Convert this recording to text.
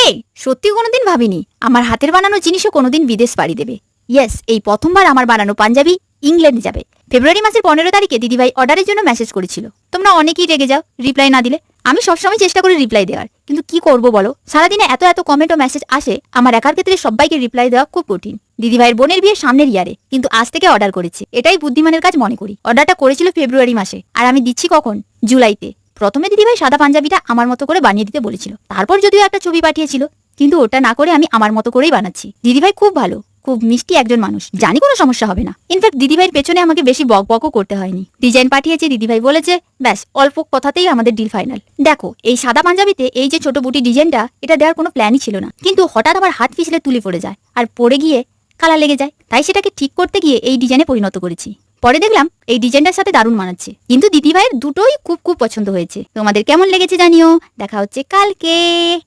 এই সত্যি কোনোদিন ভাবিনি আমার হাতের বানানো জিনিসও কোনোদিন বিদেশ পাড়ি দেবে। ইয়েস, এই প্রথমবার আমার বানানো পাঞ্জাবি ইংল্যান্ড যাবে। ফেব্রুয়ারি মাসের 15 তারিখে দিদিভাই অর্ডারের জন্য মেসেজ করেছিল। তোমরা অনেকেই রেগে যাও রিপ্লাই না দিলে। আমি সবসময় চেষ্টা করি রিপ্লাই দেওয়ার, কিন্তু কি করব বলো, সারাদিনে এত এত কমেন্ট ও মেসেজ আসে, আমার একার ক্ষেত্রে সবাইকে রিপ্লাই দেওয়া খুব কঠিন। দিদিভাইয়ের বোনের বিয়ে সামনের ইয়ারে, কিন্তু আজ থেকে অর্ডার করেছে, এটাই বুদ্ধিমানের কাজ মনে করি। অর্ডারটা করেছিল ফেব্রুয়ারি মাসে, আর আমি দিচ্ছি কখন, জুলাইতে। প্রথমে দিদিভাই সাদা পাঞ্জাবিটা আমার মতো করে বানিয়ে দিতে বলেছিল, তারপর যদিও একটা ছবি পাঠিয়েছিল, কিন্তু ওটা না করে আমি আমার মতো করেই বানাচ্ছি। দিদিভাই খুব ভালো, খুব মিষ্টি একজন মানুষ, জানি কোনো সমস্যা হবে না। ইনফ্যাক্ট দিদিভাইয়ের পেছনে আমাকে বেশি বকবকও করতে হয়নি। ডিজাইন পাঠিয়েছে, দিদিভাই বলেছে, ব্যাস অল্প কথাতেই আমাদের ডিল ফাইনাল। দেখো, এই সাদা পাঞ্জাবিতে এই যে ছোট বুটি ডিজাইনটা, এটা দেওয়ার কোনো প্ল্যানই ছিল না, কিন্তু হঠাৎ আমার হাত পিছলে তুলে পড়ে যায়, আর পড়ে গিয়ে কালা লেগে যায়। তাই সেটাকে ঠিক করতে গিয়ে এই ডিজাইনে পরিণত করেছি। পরে দেখলাম এই ডিজাইনটার সাথে দারুণ মানাচ্ছে, কিন্তু দিদিভাইয়ের দুটোই খুব খুব পছন্দ হয়েছে। তোমাদের কেমন লেগেছে জানিও। দেখা হচ্ছে কালকে।